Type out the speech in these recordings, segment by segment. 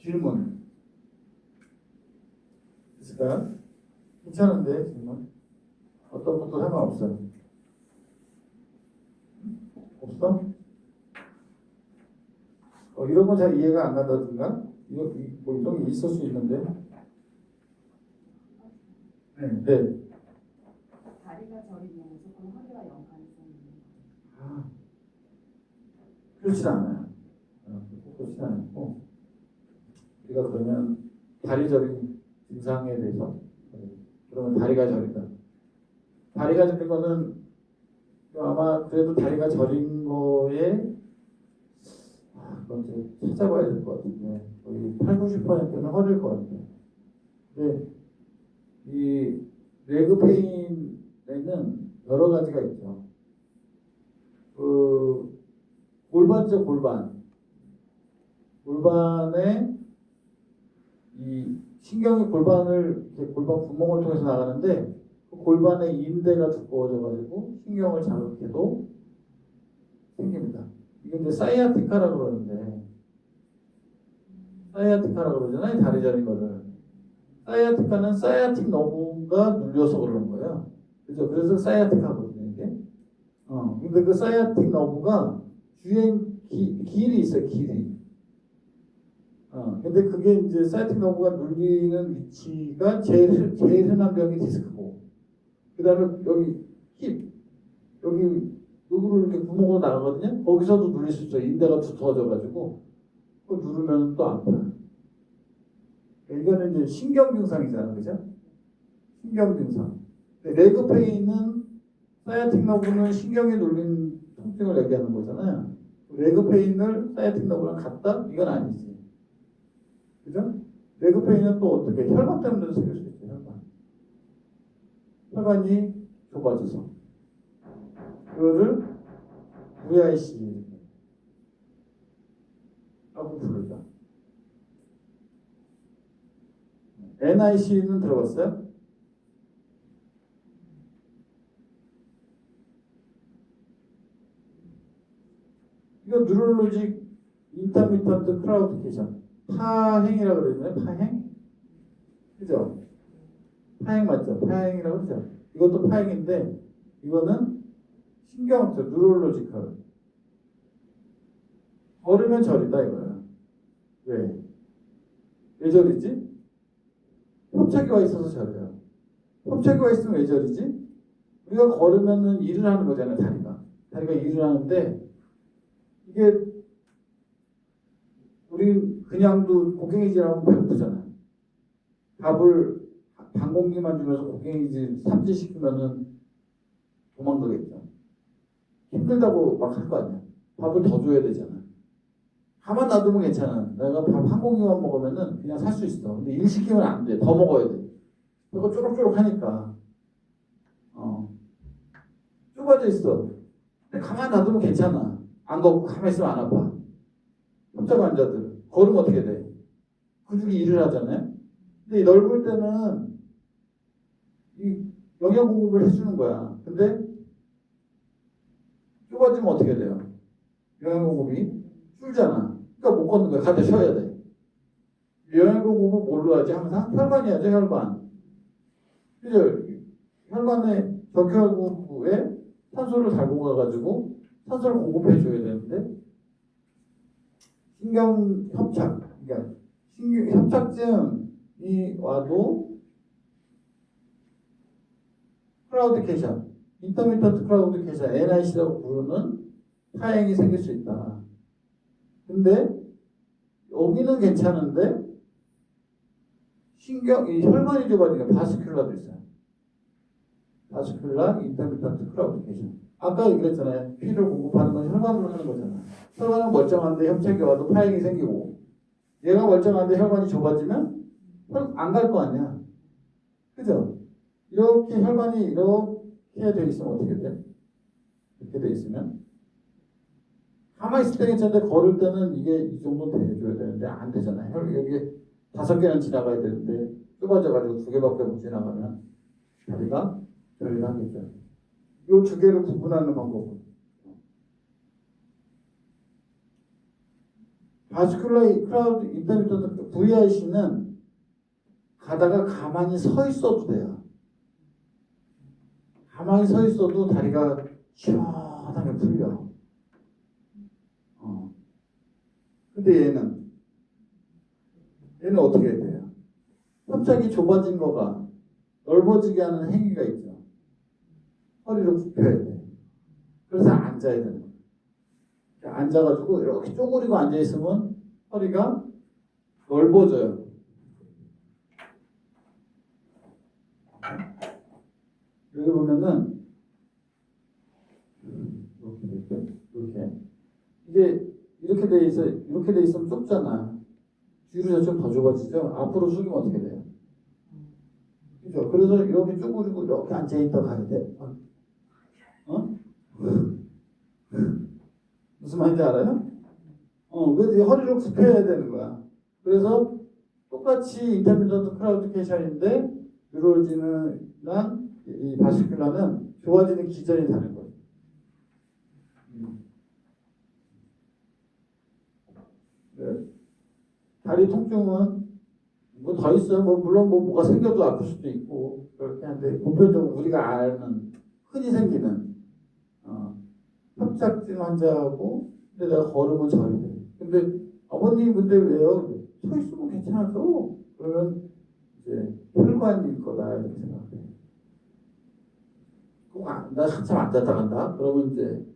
질문 있을까요? 괜찮은데 질문? 어떤 것도 상관없어요. 없어? 이런 건 잘 이해가 안 간다든가? 뭐 이런 게 있을 수 있는데. 네. 다리가 저리면 무조건 허리가 연관성이 있는 거예요. 그렇진 않아요. 그렇진 않고 우리가 그러면 다리 저림 증상에 대해서 그러면 다리가 저린다. 다리가 저린 거는 아마 그래도 다리가 저린 거에 그건 좀 찾아봐야 될 것 같은데 거의 80~90%는 허리일 것 같아요. 근데 이 레그 페인에는 여러 가지가 있죠. 그 골반이죠, 골반에 이 신경이 골반을 이렇게 골반 구멍을 통해서 나가는데 그 골반에 인대가 두꺼워져 가지고 신경을 자극해도 생깁니다. 이게 이제 사이아티카라고 그러는데 사이아티카라고 그러잖아요. 다리 저린 거를. 사이아티카는 사이아틱 너브가 눌려서 그러는 거예요. 그죠? 그래서 사이아티카거든요, 이게. 근데 그 사이아틱 너브가 주행 길이 있어요, 길이. 근데 그게 이제 사이아틱 너브가 눌리는 위치가 제일 흔한 병이 디스크고, 그 다음에 여기 힙, 여기 누구를 이렇게 구멍으로 나가거든요. 거기서도 눌릴 수 있어요. 인대가 두터워져가지고 그거 누르면 또 아파요. 이거는 이제 신경 증상이잖아요, 그죠? 신경 증상. 레그 페인은 사이아틱 너브는 신경이 눌린 통증을 얘기하는 거잖아요. 레그 페인을 사이아틱 너브랑 같다? 이건 아니지. 그죠? 레그 페인은 또 어떻게 혈관 때문에 생길 수 있죠. 혈관이 좁아져서 그거를 VIC 라고 부르죠. NIC는 들어봤어요? 이거 뉴럴로직 인터미턴트 클라우디케이션 파행이라고 그러잖아요. 파행? 그죠? 파행 맞죠? 파행이라고 그러죠? 이것도 파행인데 이거는 신경학적 뉴럴로지컬 걸으면 저리다 이거야. 왜? 왜 저리지? 협착이 와 있어서 저려요. 협착이 와 있으면 왜 저리지? 우리가 걸으면은 일을 하는 거잖아요. 다리가 일을 하는데 이게 우리 그냥도 고갱이질하면 배고프잖아요. 밥을 반 공기만 주면서 고갱이질 삼지시키면은 도망가겠죠. 힘들다고 막 할 거 아니야. 밥을 더 줘야 되잖아. 가만 놔두면 괜찮아. 내가 밥 한 공기만 먹으면은 그냥 살 수 있어. 근데 일 시키면 안 돼. 더 먹어야 돼. 그거 쪼록쪼록 하니까. 좁아져 있어. 근데 가만 놔두면 괜찮아. 안 걷고 가만히 있으면 안 아파. 협착 환자들. 걸으면 어떻게 돼? 근육이 일을 하잖아요. 근데 넓을 때는 이 영양 공급을 해주는 거야. 근데 좁아지면 어떻게 돼요? 영양 공급이 줄잖아. 그러니까 못 걷는 거야. 가다 쉬어야 돼. 영양 공급은 뭘로 하지? 항상 혈관이 하죠. 혈관. 그죠? 혈관의 적혈구에 산소를 달고 가가지고 산소를 공급해 줘야 되는데 신경 협착, 그러니까 신경 협착증이 와도 클라우디케이션, 인터미턴트 클라우디케이션, NIC라고 부르는 파행이 생길 수 있다. 근데 여기는 괜찮은데 이 혈관이 좁아지니까 바스큘라도 있어요. 바스큘라 인터미턴트 클라우디케이션. 아까 얘기했잖아요. 피를 공급하는 건 혈관으로 하는 거잖아. 혈관은 멀쩡한데 협착이 와도 파행이 생기고 얘가 멀쩡한데 혈관이 좁아지면 안 갈 거 아니야. 그죠? 이렇게 혈관이 이렇게 돼 있으면 어떻게 돼? 이렇게 돼 있으면 가만히 있을 때 괜찮은데 걸을 때는 이게 이 정도 돼줘야 되는데 안 되잖아요. 여기 5개는 지나가야 되는데 좁아져가지고 2개밖에 못 지나가면 다리가 저리가 하겠죠. 이 2개를 구분하는 방법은 바스큘라 클라우드 인터미턴트 VIC는 가다가 가만히 서 있어도 돼요. 가만히 서 있어도 다리가 시원하게 풀려. 근데 얘는 어떻게 해야 돼요? 갑자기 좁아진 거가 넓어지게 하는 행위가 있죠. 허리를 굽혀야 돼. 그래서 앉아야 되는 거예요. 앉아가지고 이렇게 쪼그리고 앉아있으면 허리가 넓어져요. 여기 보면은 이렇게 이게 이렇게 돼 있으면 좁잖아. 뒤로 좀 더 좁아지죠. 앞으로 숙이면 어떻게 돼요? 그죠? 그래서 이렇게 쪼그리고 이렇게 앉아있다 가야 돼. 어? 무슨 말인지 알아요? 그래서 허리를 굽혀야 되는 거야. 그래서 똑같이 인터미디언트 클라우디케이션인데 뉴로지는랑 이 바시큘라는 좋아지는 기전이 다른 거예요. 네. 다리 통증은 뭐 더 있어요. 뭐 물론 뭐가 생겨도 아플 수도 있고 그렇게 한데 보편적으로 우리가 아는 흔히 생기는 협착증 환자하고 근데 내가 걸으면 저리 돼. 근데 아버님 근데 왜요? 서 있으면 괜찮아져. 그러면 이제 혈관일 거다 이렇게 생각해. 나 한참 앉았다 간다. 그러면 이제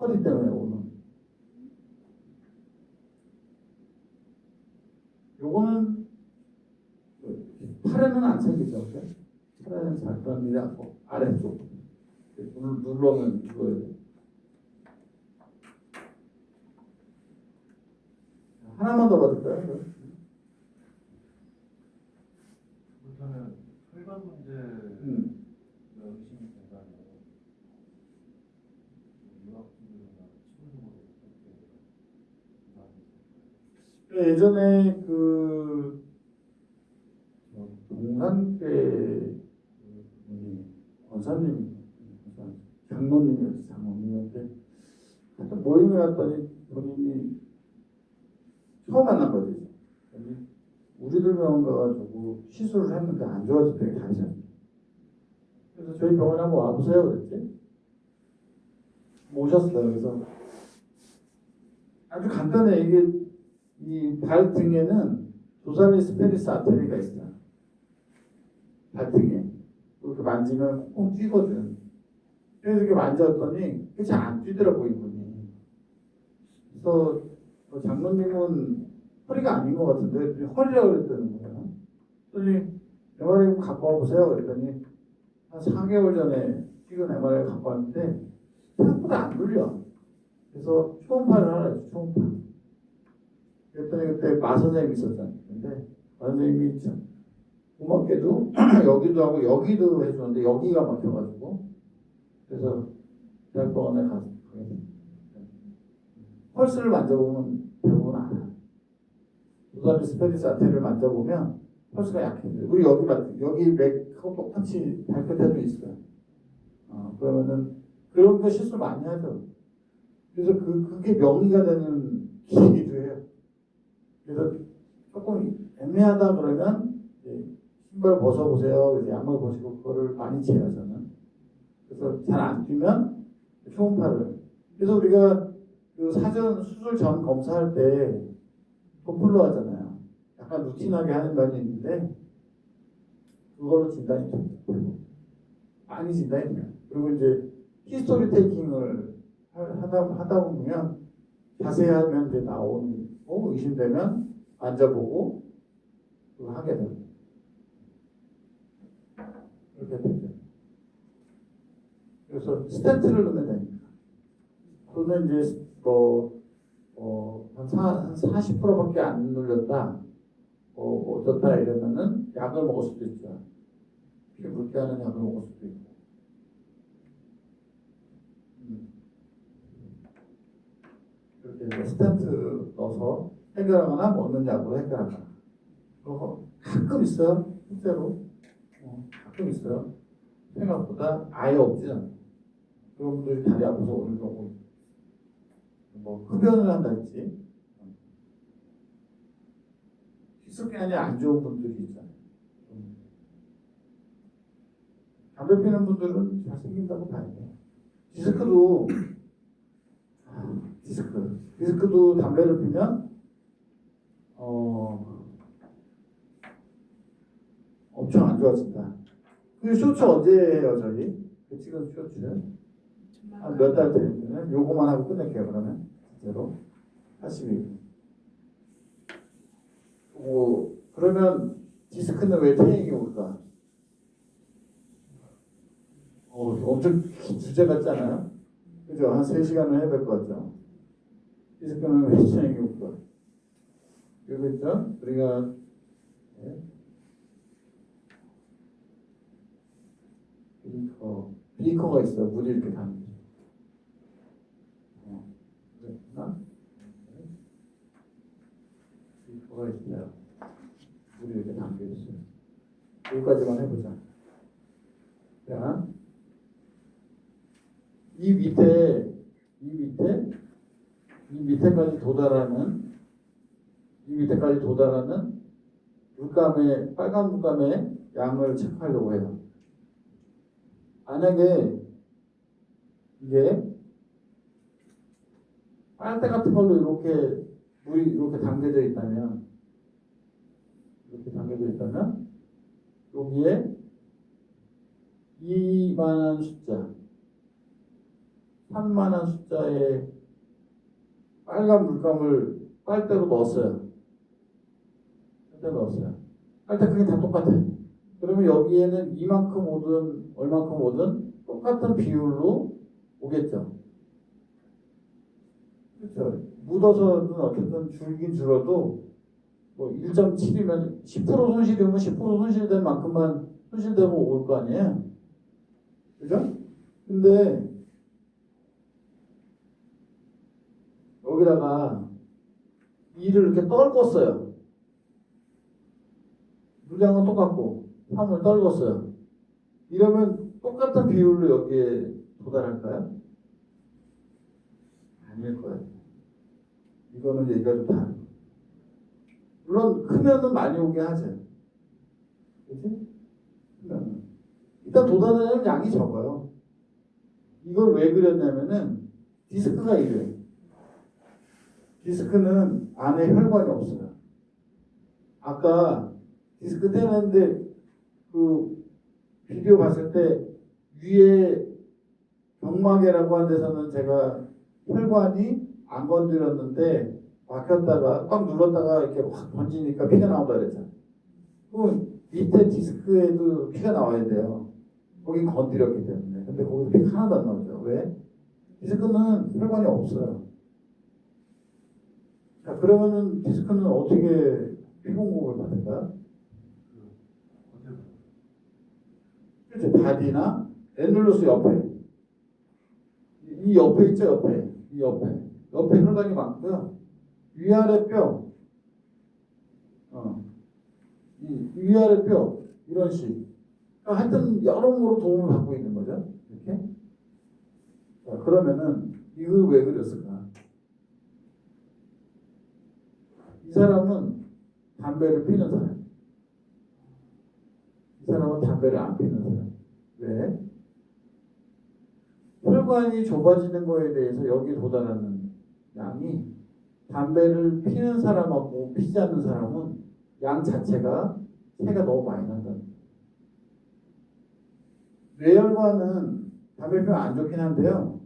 허리 때문에 오는. 요거는 팔에는 안 생기죠. 팔에는 잘 그런 일이 않고 아래쪽 눌러면 이거예요. 하나만 더 받을까요? 우선은 혈관 문제가 의심이 된다면 유학생들이나 친구들로 어떻게 예전에 그 동산대 원사님 장로님이었는데 하여튼 모임에 갔더니 본인이 처음 만난 거지. 우리들 병원 가가지고 시술을 했는데 안 좋아지더니 다리잖아. 그래서 저희 병원에 한번 와보세요 그랬지. 모셨어요. 그래서 아주 간단해. 이게 이 발등에는 도살리스 페리스 아테리가 있어요. 발등에. 이렇게 만지면 콩콩 뛰거든. 그래서 이렇게 만졌더니 그게 잘 안 뛰더라고 이분이. 그래서 장로님은 허리가 아닌 것 같은데 허리라고 그랬다는 거예요. 그랬더니 MRI 갖고 와보세요. 그랬더니 한 4개월 전에 찍은 MRI 갖고 왔는데 생각보다 안 눌려. 그래서 초음파를 하라 했죠. 초음파. 그랬더니 그때 마 선생님이 있었잖아요. 근데 마 선생님이 참 고맙게도 여기도 하고 여기도 해주는데 여기가 막혀가지고 그래서 대학병원에 가서 펄스를 만져보면 대부분 알아요. 도살리스 페리스 아테리를 만져보면 펄스가 약해져요. 우리 여기 맥하고 똑같이 발끝에도 있어요. 그러면은 그런 거 실수 많이 하죠. 그래서 그게 명의가 되는 기기도 해요. 그래서 조금 애매하다 그러면 신발 벗어보세요. 그래서 양말 벗고 그거를 많이 재요 저는. 그래서 잘 안 뛰면 초음파를. 그래서 우리가 그 사전 수술 전 검사할 때 도플러 하잖아요. 약간 루틴하게 하는 면이 있는데 그걸로 진단이 되고 많이 진단이 돼요. 그리고 이제 히스토리 테이킹을 하다 보면 자세히 하면 이제 나오는 거 의심되면 앉아보고 그거 하게 됩니다. 이렇게 되죠. 그래서 스탠트를 넣으면 됩니다. 또는 이제 한 40%밖에 안 눌렸다. 어떻다 이러면은 약을 먹을 수도 있죠. 피 묽게 하는 약을 먹을 수도 있고. 이렇게 해서 스탠트 넣어서 해결하거나 먹는 약으로 해결하거나. 그거 가끔 있어요. 실제로. 가끔 있어요. 생각보다 아예 없지 않아요. 그런 분들이 다리 아파서 오는 경우 뭐 흡연을 한다든지 습관이 안 좋은 분들이 있잖아요. 담배 피는 분들은 잘 생긴다고 봐야 돼요. 디스크도 담배를 피면 엄청 안 좋아진다. 그 쇼츠 언제 해요 저희? 그 찍은 쇼츠 한 몇 달 되면 요거만 하고 끝낼게요. 그러면 진짜로 80일. 그러면 디스크는 왜 퇴행이 올까? 엄청 긴 주제 같잖아요. 그죠? 한 3시간을 해야 될 것 같죠? 디스크는 왜 퇴행이 올까? 그리고 있죠? 우리가 비커가 있어요. 물이 이렇게 담겨. 그랬나? 비커가 있어요. 물이 이렇게 담겨 있어요. 여기까지만 해보자. 자, 이 밑에까지 도달하는 물감의 빨간 물감의 양을 체크하려고 해요. 만약에 이게 빨대 같은 걸로 이렇게 물이 이렇게 담겨져 있다면 여기에 이만한 숫자 3만한 숫자의 빨간 물감을 빨대로 넣었어요. 빨대 크기 다 똑같아요. 그러면 여기에는 이만큼 오든 얼만큼 오든 똑같은 비율로 오겠죠. 그렇죠. 묻어서는 어쨌든 줄긴 줄어도 뭐 1.7이면 10% 손실이면 10% 손실된 만큼만 손실되고 올 거 아니에요. 그죠? 근데 여기다가 이를 이렇게 떨궜어요. 물량은 똑같고 3을 떨궜어요. 이러면 똑같은 비율로 여기에 도달할까요? 아닐 거예요. 이거는 얘기가 좀 다르고. 물론 크면은 많이 오게 하죠. 그치? 일단 도달하는 양이 적어요. 이걸 왜 그렸냐면은 디스크가 이래요. 디스크는 안에 혈관이 없어요. 아까 디스크 떼는데 그 비디오 봤을 때 위에 경막이라고 한 데서는 제가 혈관이 안 건드렸는데 막혔다가 꽉 눌렀다가 이렇게 확 번지니까 피가 나온다 그랬잖아요. 그럼 밑에 디스크에도 피가 나와야 돼요. 거긴 건드렸기 때문에. 근데 거기서 피가 하나도 안 나오죠. 왜? 디스크는 혈관이 없어요. 자, 그러면은 디스크는 어떻게 피 공급을 받을까? 그렇죠. 바디나 애눌러스 옆에. 이 옆에 있죠, 옆에. 이 옆에. 옆에 혈관이 많고요. 위아래 뼈. 이 위아래 뼈. 이런 식. 그러니까 하여튼 여러모로 도움을 받고 있는 거죠. 이렇게. 자, 그러면은 이걸 왜 그렸을까? 이 사람은 담배를 피는 사람. 이 사람은 담배를 안 피는 사람. 왜? 혈관이 좁아지는 거에 대해서 여기 도달하는 양이 담배를 피는 사람하고 피지 않는 사람은 양 자체가 차이가 너무 많이 난다. 뇌혈관은 담배 피면 안 좋긴 한데요.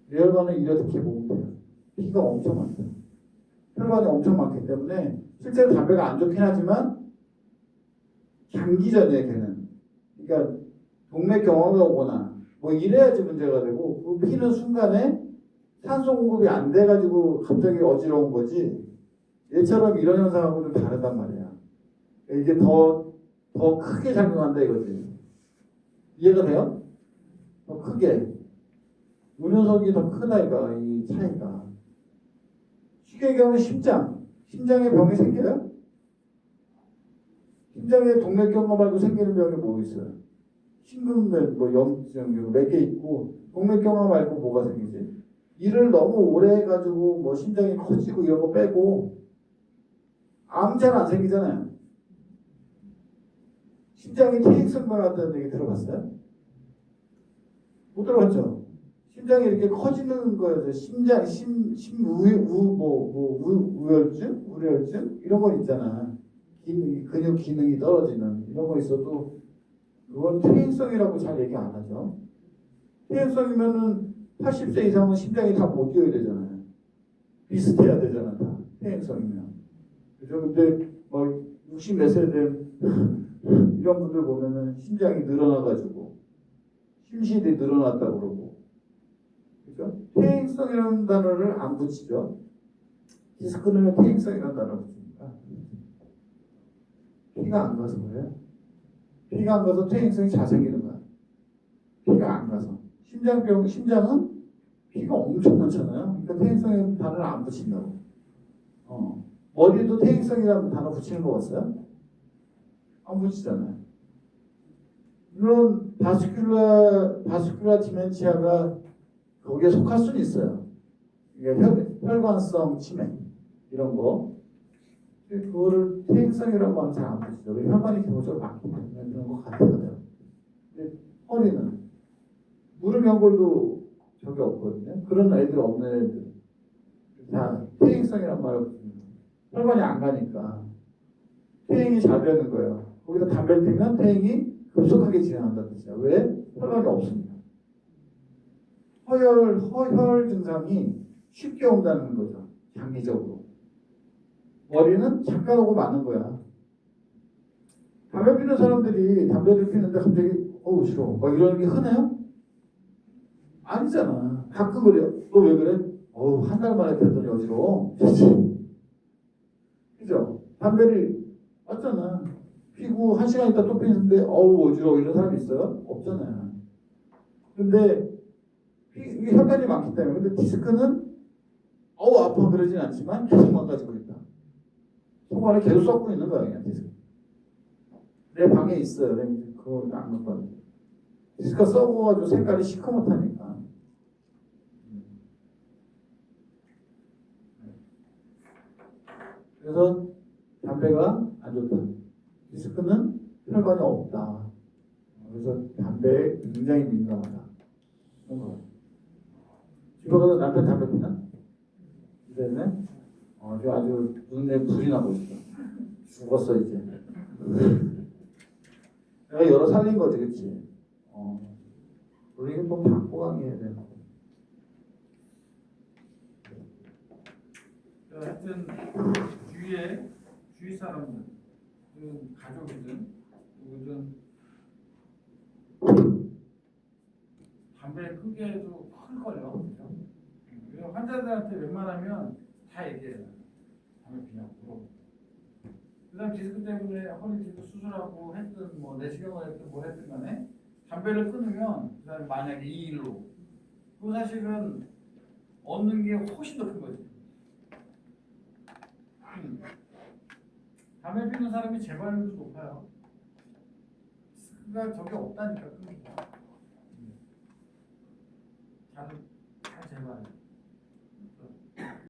뇌혈관은 이렇게 보면 돼요. 피가 엄청 많다. 혈관이 엄청 많기 때문에 실제로 담배가 안 좋긴 하지만 장기전이에요, 걔는. 그러니까 동맥경화가 오거나 뭐 이래야지 문제가 되고 그 피는 순간에 산소 공급이 안 돼가지고 갑자기 어지러운 거지. 얘처럼 이런 현상하고는 다르단 말이야. 이게 더 크게 작용한다 이거지. 이해가 돼요? 더 크게. 요 녀석이 더 크다 이거 이 차이가. 쉽게 얘기하면 심장에 병이 생겨요? 심장에 동맥경화 말고 생기는 병이 뭐 있어요? 심근병, 뭐 염증 몇 개 있고 동맥경화 말고 뭐가 생기지? 일을 너무 오래 해가지고 뭐 심장이 커지고 이런 거 빼고 암 잘 안 생기잖아요. 심장이 퇴행성 변화한다는 얘기 들어봤어요? 못 들어봤죠? 심장이 이렇게 커지는 거예요. 우열증, 우려증 이런 거 있잖아. 근육 기능이 떨어지는 이런 거 있어도 그건 퇴행성이라고 잘 얘기 안 하죠. 퇴행성이면은 80세 이상은 심장이 다 못 뛰어야 되잖아요. 비슷해야 되잖아, 다. 퇴행성이면. 그죠? 근데 60 몇 세 된 이런 분들 보면은 심장이 늘어나가지고 심실이 늘어났다고 그러고. 그죠? 퇴행성이라는 단어를 안 붙이죠. 디스크는 퇴행성이라는 단어를 붙입니다. 피가 안 가서 그래요. 피가 안 가서 퇴행성이 잘 생기는 거야. 피가 안 가서. 심장은 피가 엄청 많잖아요. 그러니까 퇴행성이라는 단어를 안 붙인다고. 머리도 퇴행성이라는 단어 붙이는 거 봤어요? 안 붙이잖아요. 물론 바스큘라 디멘치아가 거기에 속할 수는 있어요. 이게 혈관성 치매 이런 거. 그거를 퇴행성이라고 하면 잘 안 붙이죠. 혈관이 기본적으로 많기 때문에 그런 것 같아요. 근데 허리는 무릎 연골도 저게 없거든요. 그런 애들 없는 애들 다 퇴행성이란 말을 붙입니다. 혈관이 안 가니까 퇴행이 잘 되는 거예요. 거기다 담배를 피면 퇴행이 급속하게 진행한다는 뜻이야. 왜? 혈관이 없습니다. 허혈 증상이 쉽게 온다는 거죠. 장기적으로. 머리는 잠깐 오고 마는 거야. 담배 피는 사람들이 담배를 피는데 갑자기 어우 싫어 막 이러는 게 흔해요? 아니잖아. 가끔 그래요. 너 왜 그래? 어우 한 달 만에 피웠더니 어지러워. 그죠? 담배를 맞잖아. 피고 한 시간 있다 또 피는데 어우 어지러워 이런 사람이 있어요? 없잖아요. 근데 이게 혈관이 많기 때문에. 근데 디스크는 어우 아파 그러진 않지만 계속 망가지고 있다. 속 안에 계속 썩고 있는 거야 그냥 디스크. 내 방에 있어요. 그거 안 갖고 왔는데. 디스크가 썩어가지고 색깔이 시커멓다니까. 그래서 담배가 안 좋다. 디스크는 혈관이 없다. 그래서 담배에 굉장히 민감하다. 그런 거예요. 집에 가서 남편 담배 피나? 이제는 아주 눈에 불이 나고 있어. 죽었어 이제. 내가 여러 살린 거지, 그치? 우리는 좀 바꿔가게 해야 돼. 하여튼 주위 사람들, 가족이든 누구든 담배 끄기에도 큰 걸요. 그죠? 환자들한테 웬만하면 다 얘기해요. 담배 피냐고 물어보고. 그다음 디스크 때문에 허리 디스크 수술하고 했든 뭐 내시경을 했든 뭐 했든 간에 담배를 끊으면 그다음에 만약에 이 일로 그 사실은 얻는 게 훨씬 더 큰 거지. 담배 피는 사람이 재발률도 높아요. 디스크가 저게 없다니까 끊기가. 잘 재발해.